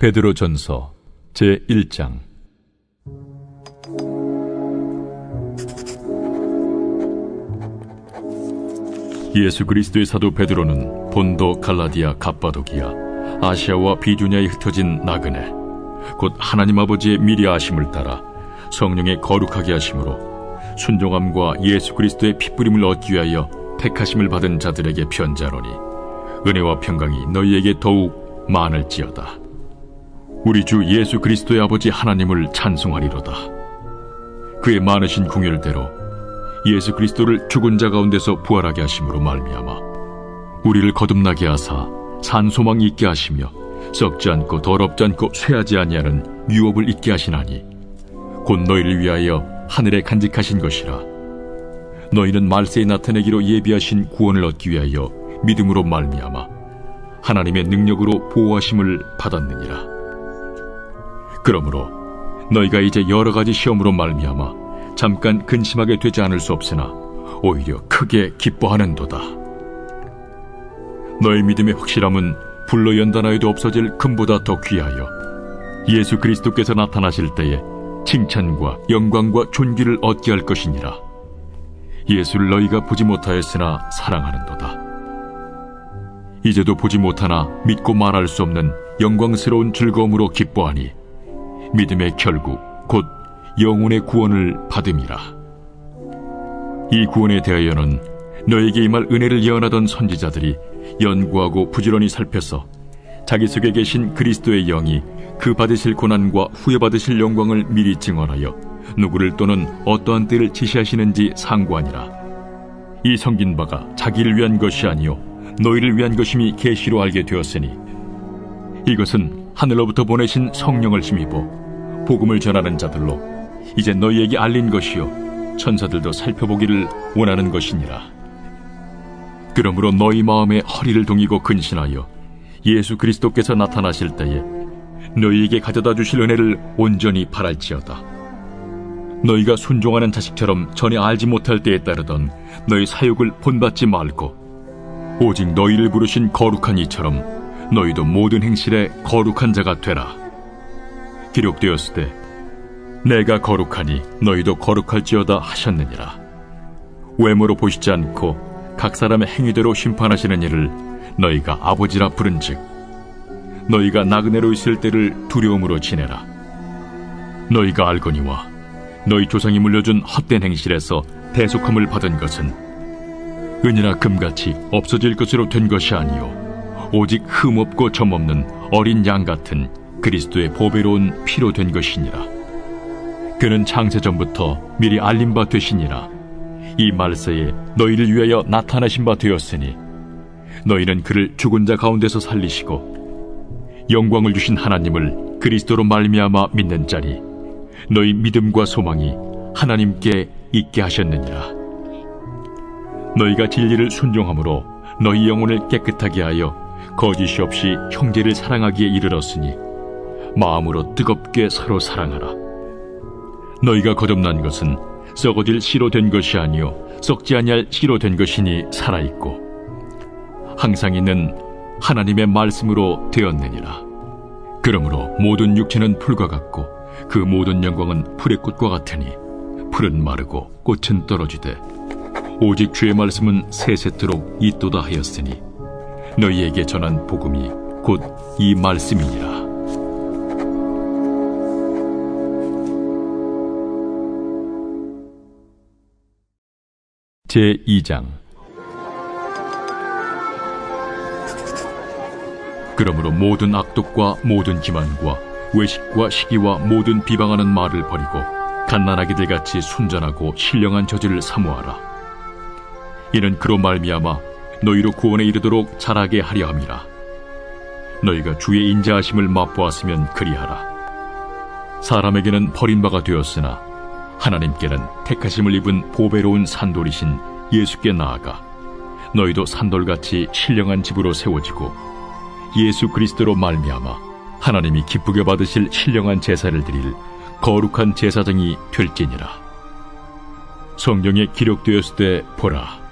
베드로전서 제1장. 예수 그리스도의 사도 베드로는 본도, 갈라디아, 갑바도기아, 아시아와 비두냐에 흩어진 나그네, 곧 하나님 아버지의 미리 아심을 따라 성령의 거룩하게 하심으로 순종함과 예수 그리스도의 핏부림을 얻기 위하여 택하심을 받은 자들에게 편지하노니, 은혜와 평강이 너희에게 더욱 많을지어다. 우리 주 예수 그리스도의 아버지 하나님을 찬송하리로다. 그의 많으신 궁율대로 예수 그리스도를 죽은 자 가운데서 부활하게 하심으로 말미암아 우리를 거듭나게 하사 산 소망 있게 하시며 썩지 않고 더럽지 않고 쇠하지 아니하는 유업을 있게 하시나니, 곧 너희를 위하여 하늘에 간직하신 것이라. 너희는 말세에 나타내기로 예비하신 구원을 얻기 위하여 믿음으로 말미암아 하나님의 능력으로 보호하심을 받았느니라. 그러므로 너희가 이제 여러 가지 시험으로 말미암아 잠깐 근심하게 되지 않을 수 없으나 오히려 크게 기뻐하는도다. 너희 믿음의 확실함은 불로 연단하여도 없어질 금보다 더 귀하여 예수 그리스도께서 나타나실 때에 칭찬과 영광과 존귀를 얻게 할 것이니라. 예수를 너희가 보지 못하였으나 사랑하는도다. 이제도 보지 못하나 믿고 말할 수 없는 영광스러운 즐거움으로 기뻐하니 믿음의 결국 곧 영혼의 구원을 받음이라. 이 구원에 대하여는 너에게 임할 은혜를 예언하던 선지자들이 연구하고 부지런히 살펴서 자기 속에 계신 그리스도의 영이 그 받으실 고난과 후에 받으실 영광을 미리 증언하여 누구를 또는 어떠한 때를 지시하시는지 상고하니라. 이 섬긴 바가 자기를 위한 것이 아니요 너희를 위한 것임이 계시로 알게 되었으니, 이것은 하늘로부터 보내신 성령을 힘입어 복음을 전하는 자들로 이제 너희에게 알린 것이요 천사들도 살펴보기를 원하는 것이니라. 그러므로 너희 마음에 허리를 동이고 근신하여 예수 그리스도께서 나타나실 때에 너희에게 가져다 주실 은혜를 온전히 바랄지어다. 너희가 순종하는 자식처럼 전에 알지 못할 때에 따르던 너희 사욕을 본받지 말고 오직 너희를 부르신 거룩한 이처럼 너희도 모든 행실에 거룩한 자가 되라. 기록되었으되 내가 거룩하니 너희도 거룩할지어다 하셨느니라. 외모로 보시지 않고 각 사람의 행위대로 심판하시는 이를 너희가 아버지라 부른즉 너희가 나그네로 있을 때를 두려움으로 지내라. 너희가 알거니와 너희 조상이 물려준 헛된 행실에서 대속함을 받은 것은 은이나 금같이 없어질 것으로 된 것이 아니요 오직 흠없고 점없는 어린 양 같은 그리스도의 보배로운 피로 된 것이니라. 그는 창세전부터 미리 알린 바 되시니라. 이 말세에 너희를 위하여 나타나신 바 되었으니 너희는 그를 죽은 자 가운데서 살리시고 영광을 주신 하나님을 그리스도로 말미암아 믿는 자니 너희 믿음과 소망이 하나님께 있게 하셨느니라. 너희가 진리를 순종함으로 너희 영혼을 깨끗하게 하여 거짓이 없이 형제를 사랑하기에 이르렀으니 마음으로 뜨겁게 서로 사랑하라. 너희가 거듭난 것은 썩어질 씨로 된 것이 아니요 썩지 아니할 씨로 된 것이니 살아있고 항상 있는 하나님의 말씀으로 되었느니라. 그러므로 모든 육체는 풀과 같고 그 모든 영광은 풀의 꽃과 같으니 풀은 마르고 꽃은 떨어지되 오직 주의 말씀은 세세토록 있도다 하였으니 너희에게 전한 복음이 곧 이 말씀이니라. 제2장. 그러므로 모든 악독과 모든 기만과 외식과 시기와 모든 비방하는 말을 버리고 갓난아기들 같이 순전하고 신령한 저질을 사모하라. 이는 그로 말미암아 너희로 구원에 이르도록 자라게 하려 함이라. 너희가 주의 인자하심을 맛보았으면 그리하라. 사람에게는 버린 바가 되었으나 하나님께는 택하심을 입은 보배로운 산돌이신 예수께 나아가 너희도 산돌같이 신령한 집으로 세워지고 예수 그리스도로 말미암아 하나님이 기쁘게 받으실 신령한 제사를 드릴 거룩한 제사장이 될지니라. 성경에 기록되었을 때 보라,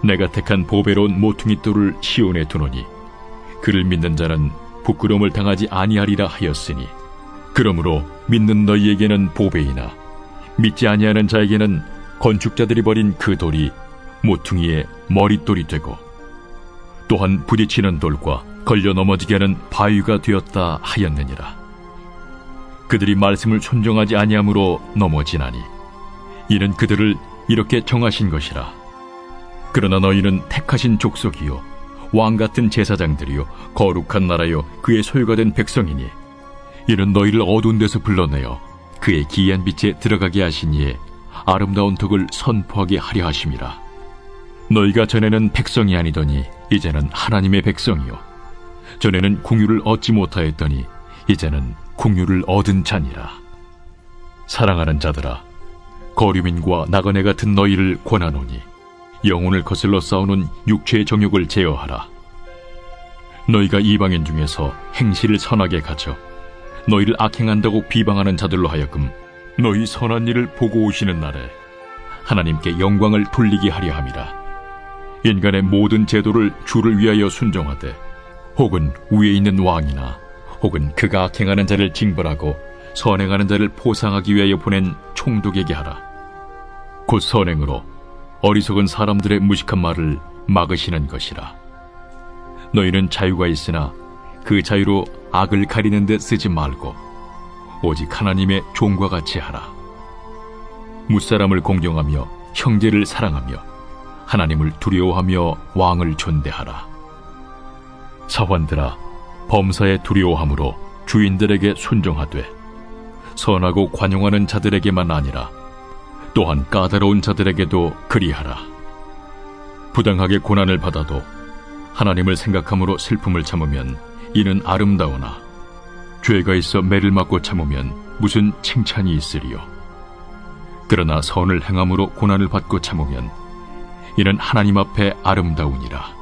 내가 택한 보배로운 모퉁이 돌을 시온에 두노니 그를 믿는 자는 부끄러움을 당하지 아니하리라 하였으니 그러므로 믿는 너희에게는 보배이나 믿지 아니하는 자에게는 건축자들이 버린 그 돌이 모퉁이의 머릿돌이 되고 또한 부딪히는 돌과 걸려 넘어지게 하는 바위가 되었다 하였느니라. 그들이 말씀을 순종하지 아니함으로 넘어지나니 이는 그들을 이렇게 정하신 것이라. 그러나 너희는 택하신 족속이요 왕같은 제사장들이요 거룩한 나라요 그의 소유가 된 백성이니 이는 너희를 어두운 데서 불러내어 그의 기이한 빛에 들어가게 하시니에 아름다운 덕을 선포하게 하려 하심이라. 너희가 전에는 백성이 아니더니 이제는 하나님의 백성이요 전에는 공유를 얻지 못하였더니 이제는 공유를 얻은 자니라. 사랑하는 자들아, 거류민과 나그네 같은 너희를 권하노니 영혼을 거슬러 싸우는 육체의 정욕을 제어하라. 너희가 이방인 중에서 행실을 선하게 가져 너희를 악행한다고 비방하는 자들로 하여금 너희 선한 일을 보고 오시는 날에 하나님께 영광을 돌리게 하려 함이라. 인간의 모든 제도를 주를 위하여 순종하되 혹은 위에 있는 왕이나 혹은 그가 악행하는 자를 징벌하고 선행하는 자를 포상하기 위하여 보낸 총독에게 하라. 곧 선행으로 어리석은 사람들의 무식한 말을 막으시는 것이라. 너희는 자유가 있으나 그 자유로 악을 가리는 데 쓰지 말고 오직 하나님의 종과 같이 하라. 무사람을 공경하며 형제를 사랑하며 하나님을 두려워하며 왕을 존대하라. 사환들아, 범사에 두려워함으로 주인들에게 순종하되 선하고 관용하는 자들에게만 아니라 또한 까다로운 자들에게도 그리하라. 부당하게 고난을 받아도 하나님을 생각함으로 슬픔을 참으면 이는 아름다우나 죄가 있어 매를 맞고 참으면 무슨 칭찬이 있으리요. 그러나 선을 행함으로 고난을 받고 참으면 이는 하나님 앞에 아름다우니라.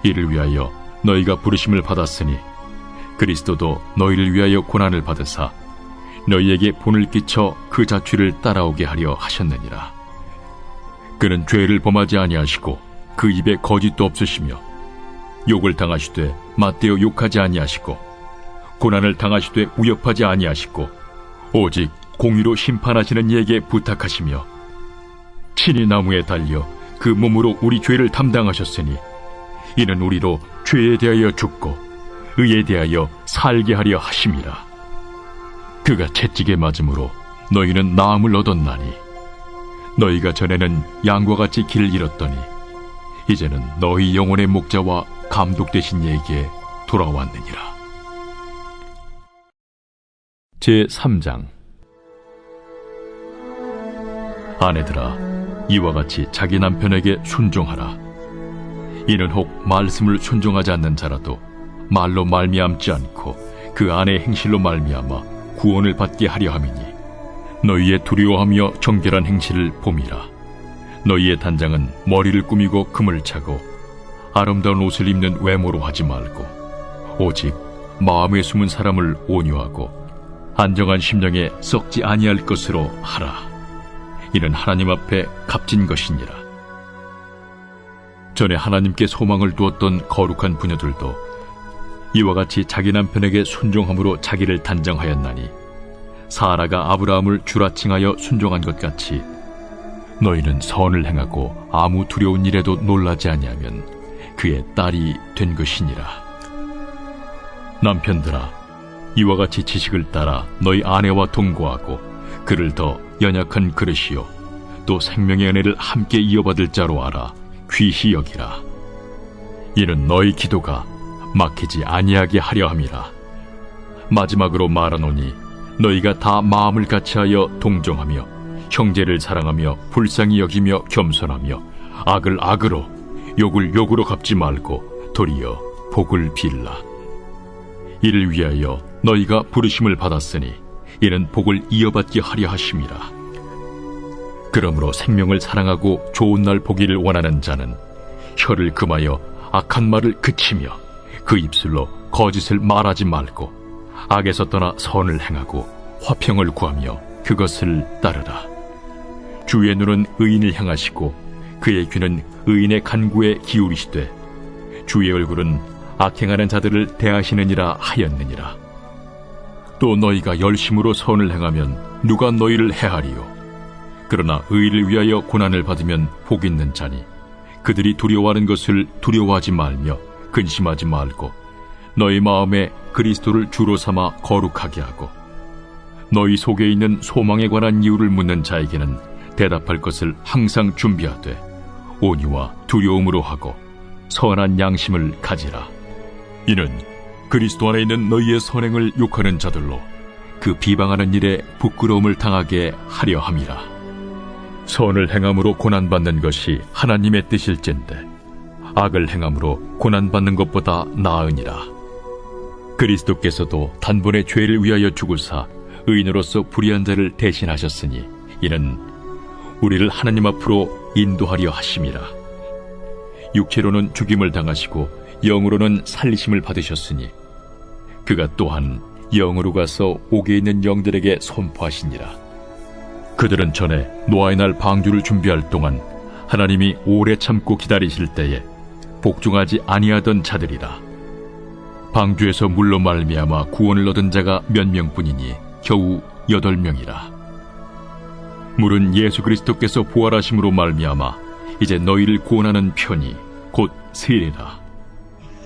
이를 위하여 너희가 부르심을 받았으니 그리스도도 너희를 위하여 고난을 받으사 너희에게 본을 끼쳐 그 자취를 따라오게 하려 하셨느니라. 그는 죄를 범하지 아니하시고 그 입에 거짓도 없으시며 욕을 당하시되 맞대어 욕하지 아니하시고 고난을 당하시되 위협하지 아니하시고 오직 공의로 심판하시는 이에게 부탁하시며 친히 나무에 달려 그 몸으로 우리 죄를 담당하셨으니 이는 우리로 죄에 대하여 죽고 의에 대하여 살게 하려 하심이라. 그가 채찍에 맞음으로 너희는 나음을 얻었나니 너희가 전에는 양과 같이 길을 잃었더니 이제는 너희 영혼의 목자와 감독 되신 이에게 돌아왔느니라. 제3장. 아내들아, 이와 같이 자기 남편에게 순종하라. 이는 혹 말씀을 순종하지 않는 자라도 말로 말미암지 않고 그 아내의 행실로 말미암아 구원을 받게 하려 함이니 너희의 두려워하며 정결한 행실을 봄이라. 너희의 단장은 머리를 꾸미고 금을 차고 아름다운 옷을 입는 외모로 하지 말고 오직 마음에 숨은 사람을 온유하고 안정한 심령에 썩지 아니할 것으로 하라. 이는 하나님 앞에 값진 것이니라. 전에 하나님께 소망을 두었던 거룩한 부녀들도 이와 같이 자기 남편에게 순종함으로 자기를 단정하였나니 사라가 아브라함을 주라칭하여 순종한 것 같이 너희는 선을 행하고 아무 두려운 일에도 놀라지 아니하면 그의 딸이 된 것이니라. 남편들아, 이와 같이 지식을 따라 너희 아내와 동거하고 그를 더 연약한 그릇이요 또 생명의 은혜를 함께 이어받을 자로 알아 귀히 여기라. 이는 너희 기도가 막히지 아니하게 하려 함이라. 마지막으로 말하노니 너희가 다 마음을 같이하여 동정하며 형제를 사랑하며 불쌍히 여기며 겸손하며 악을 악으로 욕을 욕으로 갚지 말고 도리어 복을 빌라. 이를 위하여 너희가 부르심을 받았으니 이는 복을 이어받게 하려 하심이라. 그러므로 생명을 사랑하고 좋은 날 보기를 원하는 자는 혀를 금하여 악한 말을 그치며 그 입술로 거짓을 말하지 말고 악에서 떠나 선을 행하고 화평을 구하며 그것을 따르라. 주의 눈은 의인을 향하시고 그의 귀는 의인의 간구에 기울이시되 주의 얼굴은 악행하는 자들을 대하시느니라 하였느니라. 또 너희가 열심으로 선을 행하면 누가 너희를 해하리요? 그러나 의를 위하여 고난을 받으면 복 있는 자니 그들이 두려워하는 것을 두려워하지 말며 근심하지 말고 너희 마음에 그리스도를 주로 삼아 거룩하게 하고 너희 속에 있는 소망에 관한 이유를 묻는 자에게는 대답할 것을 항상 준비하되 온유와 두려움으로 하고 선한 양심을 가지라. 이는 그리스도 안에 있는 너희의 선행을 욕하는 자들로 그 비방하는 일에 부끄러움을 당하게 하려 함이라. 선을 행함으로 고난받는 것이 하나님의 뜻일진데 악을 행함으로 고난받는 것보다 나으니라. 그리스도께서도 단번에 죄를 위하여 죽으사 의인으로서 불의한 자를 대신하셨으니 이는 우리를 하나님 앞으로 인도하려 하심이라. 육체로는 죽임을 당하시고 영으로는 살리심을 받으셨으니 그가 또한 영으로 가서 옥에 있는 영들에게 선포하시니라. 그들은 전에 노아의 날 방주를 준비할 동안 하나님이 오래 참고 기다리실 때에 복종하지 아니하던 자들이라. 방주에서 물로 말미암아 구원을 얻은 자가 몇 명뿐이니 겨우 8명이라. 물은 예수 그리스도께서 부활하심으로 말미암아 이제 너희를 구원하는 편이 곧 세례라.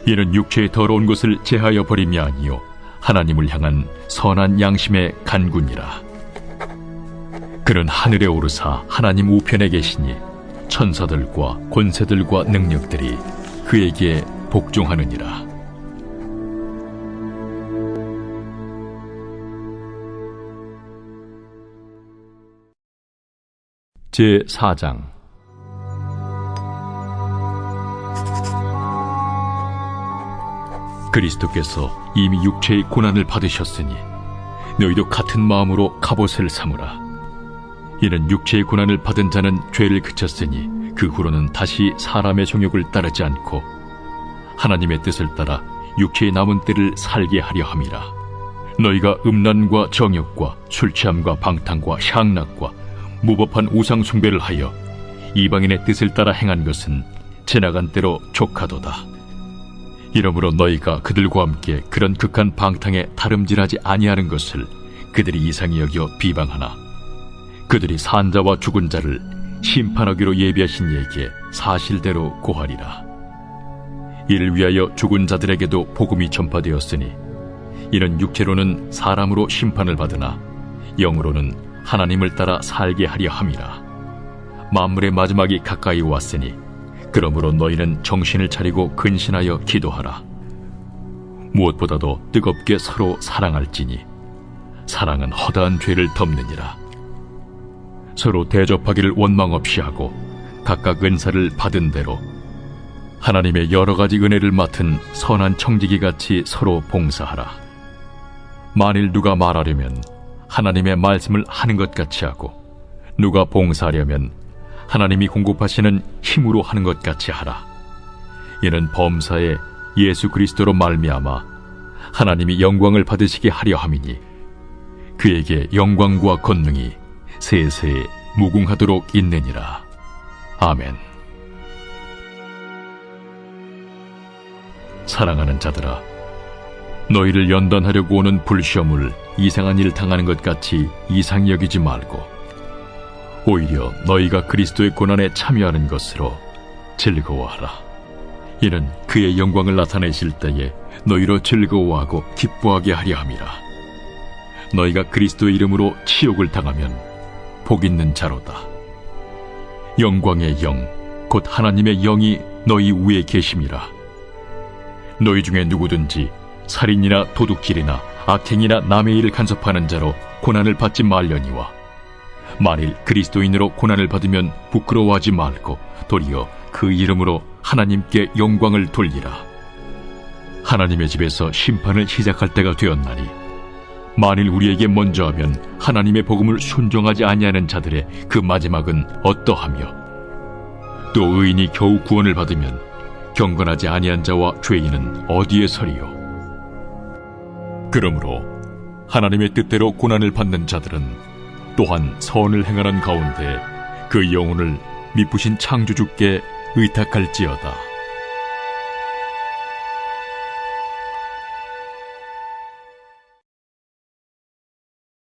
이는 육체의 더러운 것을 제하여 버림이 아니요 하나님을 향한 선한 양심의 간구니라. 그는 하늘에 오르사 하나님 우편에 계시니 천사들과 권세들과 능력들이 그에게 복종하느니라. 제4장. 그리스도께서 이미 육체의 고난을 받으셨으니 너희도 같은 마음으로 갑옷을 삼으라. 이는 육체의 고난을 받은 자는 죄를 그쳤으니 그 후로는 다시 사람의 정욕을 따르지 않고 하나님의 뜻을 따라 육체의 남은 때를 살게 하려 함이라. 너희가 음란과 정욕과 술취함과 방탕과 향락과 무법한 우상 숭배를 하여 이방인의 뜻을 따라 행한 것은 지나간 때로 족하도다. 이러므로 너희가 그들과 함께 그런 극한 방탕에 다름질하지 아니하는 것을 그들이 이상히 여겨 비방하나 그들이 산 자와 죽은 자를 심판하기로 예비하신 이에게 사실대로 고하리라. 이를 위하여 죽은 자들에게도 복음이 전파되었으니 이는 육체로는 사람으로 심판을 받으나 영으로는 하나님을 따라 살게 하려 함이라. 만물의 마지막이 가까이 왔으니 그러므로 너희는 정신을 차리고 근신하여 기도하라. 무엇보다도 뜨겁게 서로 사랑할지니 사랑은 허다한 죄를 덮느니라. 서로 대접하기를 원망 없이 하고 각각 은사를 받은 대로 하나님의 여러 가지 은혜를 맡은 선한 청지기같이 서로 봉사하라. 만일 누가 말하려면 하나님의 말씀을 하는 것 같이 하고 누가 봉사하려면 하나님이 공급하시는 힘으로 하는 것 같이 하라. 이는 범사에 예수 그리스도로 말미암아 하나님이 영광을 받으시게 하려 함이니 그에게 영광과 권능이 세세 무궁하도록 있느니라. 아멘. 사랑하는 자들아, 너희를 연단하려고 오는 불시험을 이상한 일 당하는 것 같이 이상히 여기지 말고 오히려 너희가 그리스도의 고난에 참여하는 것으로 즐거워하라. 이는 그의 영광을 나타내실 때에 너희로 즐거워하고 기뻐하게 하려 함이라. 너희가 그리스도의 이름으로 치욕을 당하면 복 있는 자로다. 영광의 영, 곧 하나님의 영이 너희 위에 계심이라. 너희 중에 누구든지 살인이나 도둑질이나 악행이나 남의 일을 간섭하는 자로 고난을 받지 말려니와 만일 그리스도인으로 고난을 받으면 부끄러워하지 말고 도리어 그 이름으로 하나님께 영광을 돌리라. 하나님의 집에서 심판을 시작할 때가 되었나니 만일 우리에게 먼저 하면 하나님의 복음을 순종하지 아니하는 자들의 그 마지막은 어떠하며 또 의인이 겨우 구원을 받으면 경건하지 아니한 자와 죄인은 어디에 서리요? 그러므로 하나님의 뜻대로 고난을 받는 자들은 또한 선을 행하는 가운데 그 영혼을 미쁘신 창조주께 의탁할지어다.